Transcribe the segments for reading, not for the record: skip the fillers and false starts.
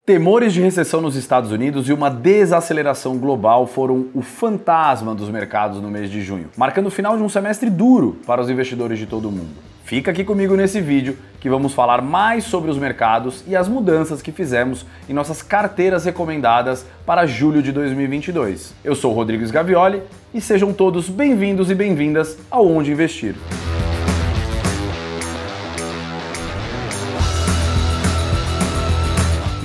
Temores de recessão nos Estados Unidos e uma desaceleração global foram o fantasma dos mercados no mês de junho, marcando o final de um semestre duro para os investidores de todo o mundo. Fica aqui comigo nesse vídeo que vamos falar mais sobre os mercados e as mudanças que fizemos em nossas carteiras recomendadas para julho de 2022. Eu sou o Rodrigues Gavioli e sejam todos bem-vindos e bem-vindas ao Onde Investir.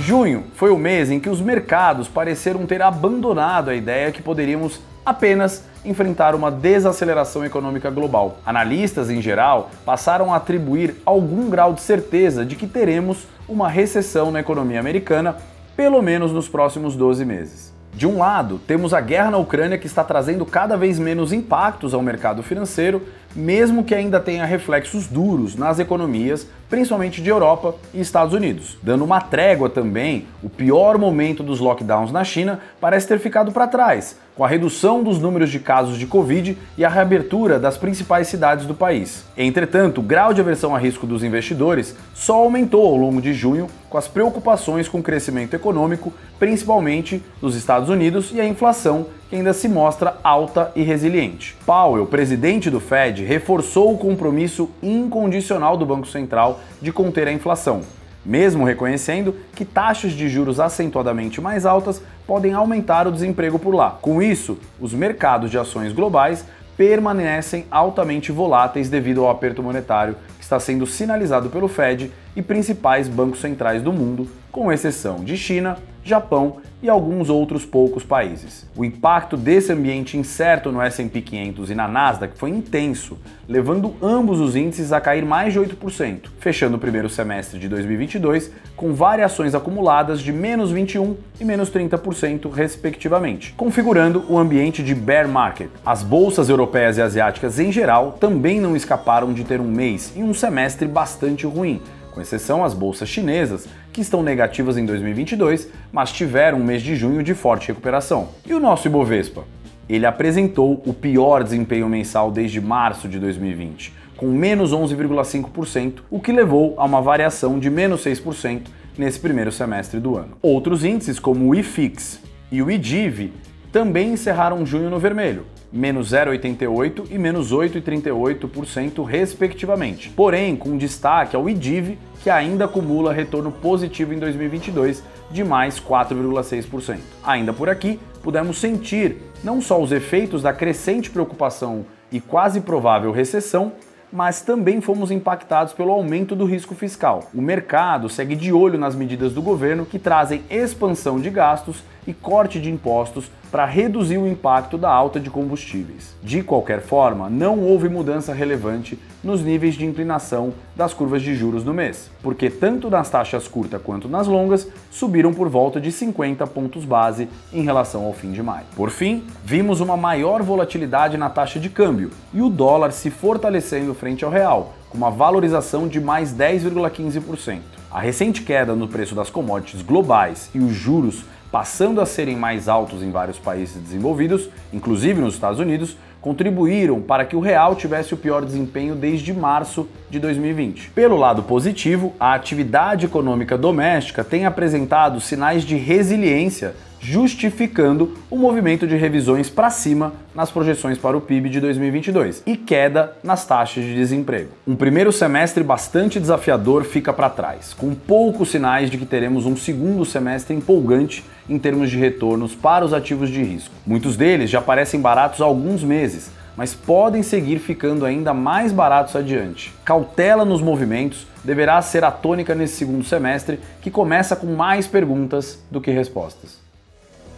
Junho foi o mês em que os mercados pareceram ter abandonado a ideia que poderíamos apenas enfrentar uma desaceleração econômica global. Analistas, em geral, passaram a atribuir algum grau de certeza de que teremos uma recessão na economia americana, pelo menos nos próximos 12 meses. De um lado, temos a guerra na Ucrânia que está trazendo cada vez menos impactos ao mercado financeiro, mesmo que ainda tenha reflexos duros nas economias, principalmente de Europa e Estados Unidos. Dando uma trégua também, o pior momento dos lockdowns na China parece ter ficado para trás, com a redução dos números de casos de Covid e a reabertura das principais cidades do país. Entretanto, o grau de aversão a risco dos investidores só aumentou ao longo de junho, com as preocupações com o crescimento econômico, principalmente dos Estados Unidos, e a inflação, que ainda se mostra alta e resiliente. Powell, presidente do Fed, reforçou o compromisso incondicional do Banco Central de conter a inflação, mesmo reconhecendo que taxas de juros acentuadamente mais altas podem aumentar o desemprego por lá. Com isso, os mercados de ações globais permanecem altamente voláteis devido ao aperto monetário que está sendo sinalizado pelo Fed e principais bancos centrais do mundo, com exceção de China, Japão e alguns outros poucos países. O impacto desse ambiente incerto no S&P 500 e na Nasdaq foi intenso, levando ambos os índices a cair mais de 8%, fechando o primeiro semestre de 2022 com variações acumuladas de menos 21% e menos 30% respectivamente, configurando o ambiente de bear market. As bolsas europeias e asiáticas em geral também não escaparam de ter um mês e um semestre bastante ruim, com exceção às bolsas chinesas, que estão negativas em 2022, mas tiveram um mês de junho de forte recuperação. E o nosso Ibovespa? Ele apresentou o pior desempenho mensal desde março de 2020, com menos 11,5%, o que levou a uma variação de menos 6% nesse primeiro semestre do ano. Outros índices, como o IFIX e o IDIV, também encerraram junho no vermelho, menos 0,88% e menos 8,38% respectivamente. Porém, com destaque ao IDIV, que ainda acumula retorno positivo em 2022 de mais 4,6%. Ainda por aqui, pudemos sentir não só os efeitos da crescente preocupação e quase provável recessão, mas também fomos impactados pelo aumento do risco fiscal. O mercado segue de olho nas medidas do governo que trazem expansão de gastos e corte de impostos para reduzir o impacto da alta de combustíveis. De qualquer forma, não houve mudança relevante nos níveis de inclinação das curvas de juros no mês, porque tanto nas taxas curtas quanto nas longas subiram por volta de 50 pontos base em relação ao fim de maio. Por fim, vimos uma maior volatilidade na taxa de câmbio e o dólar se fortalecendo frente ao real, com uma valorização de mais 10,15%. A recente queda no preço das commodities globais e os juros passando a serem mais altos em vários países desenvolvidos, inclusive nos Estados Unidos, contribuíram para que o real tivesse o pior desempenho desde março de 2020. Pelo lado positivo, a atividade econômica doméstica tem apresentado sinais de resiliência, justificando o movimento de revisões para cima nas projeções para o PIB de 2022 e queda nas taxas de desemprego. Um primeiro semestre bastante desafiador fica para trás, com poucos sinais de que teremos um segundo semestre empolgante em termos de retornos para os ativos de risco. Muitos deles já parecem baratos há alguns meses, mas podem seguir ficando ainda mais baratos adiante. Cautela nos movimentos deverá ser a tônica nesse segundo semestre, que começa com mais perguntas do que respostas.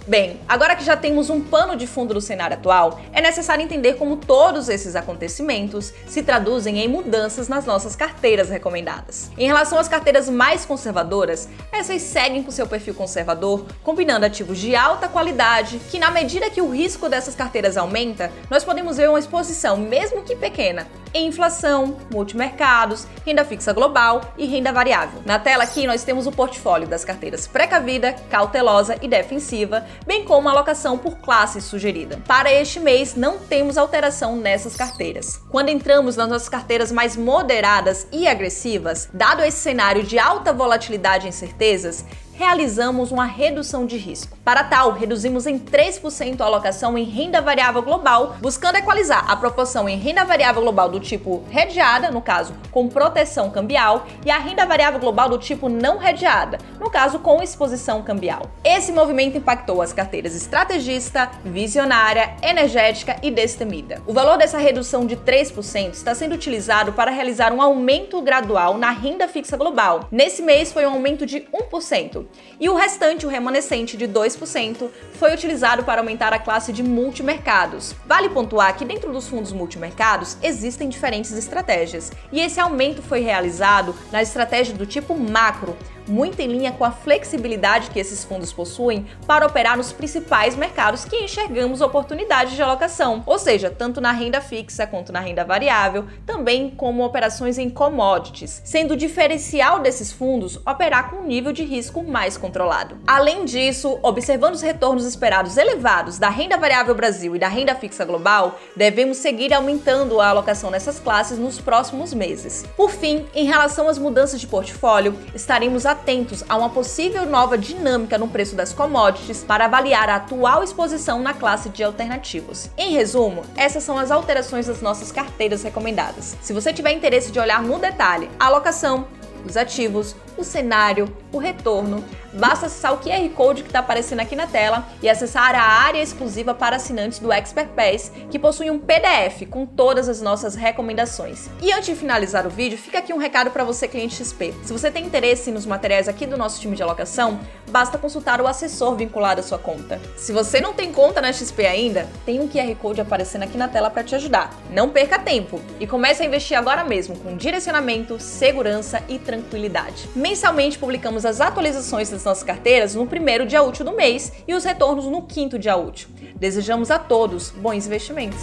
Bem, agora que já temos um pano de fundo do cenário atual, é necessário entender como todos esses acontecimentos se traduzem em mudanças nas nossas carteiras recomendadas. Em relação às carteiras mais conservadoras, essas seguem com seu perfil conservador, combinando ativos de alta qualidade, que na medida que o risco dessas carteiras aumenta, nós podemos ver uma exposição, mesmo que pequena, em inflação, multimercados, renda fixa global e renda variável. Na tela aqui nós temos o portfólio das carteiras precavida, cautelosa e defensiva, bem como a alocação por classe sugerida. Para este mês não temos alteração nessas carteiras. Quando entramos nas nossas carteiras mais moderadas e agressivas, dado esse cenário de alta volatilidade e incertezas, realizamos uma redução de risco. Para tal, reduzimos em 3% a alocação em renda variável global, buscando equalizar a proporção em renda variável global do tipo hedgeada, no caso com proteção cambial, e a renda variável global do tipo não hedgeada, no caso com exposição cambial. Esse movimento impactou as carteiras estrategista, visionária, energética e destemida. O valor dessa redução de 3% está sendo utilizado para realizar um aumento gradual na renda fixa global. Nesse mês foi um aumento de 1%, e o restante, o remanescente de 2%, foi utilizado para aumentar a classe de multimercados. Vale pontuar que dentro dos fundos multimercados existem diferentes estratégias, e esse aumento foi realizado na estratégia do tipo macro, muito em linha com a flexibilidade que esses fundos possuem para operar nos principais mercados que enxergamos oportunidades de alocação, ou seja, tanto na renda fixa quanto na renda variável, também como operações em commodities, sendo o diferencial desses fundos operar com um nível de risco mais controlado. Além disso, observando os retornos esperados elevados da renda variável Brasil e da renda fixa global, devemos seguir aumentando a alocação nessas classes nos próximos meses. Por fim, em relação às mudanças de portfólio, estaremos atentos a uma possível nova dinâmica no preço das commodities para avaliar a atual exposição na classe de alternativos. Em resumo, essas são as alterações das nossas carteiras recomendadas. Se você tiver interesse de olhar no detalhe a alocação, os ativos, o cenário, o retorno, basta acessar o QR Code que está aparecendo aqui na tela e acessar a área exclusiva para assinantes do Expert Pass, que possui um PDF com todas as nossas recomendações. E antes de finalizar o vídeo, fica aqui um recado para você, cliente XP. Se você tem interesse nos materiais aqui do nosso time de alocação, basta consultar o assessor vinculado à sua conta. Se você não tem conta na XP ainda, tem um QR Code aparecendo aqui na tela para te ajudar. Não perca tempo e comece a investir agora mesmo com direcionamento, segurança e tranquilidade. Mensalmente publicamos as atualizações das nossas carteiras no primeiro dia útil do mês e os retornos no quinto dia útil. Desejamos a todos bons investimentos!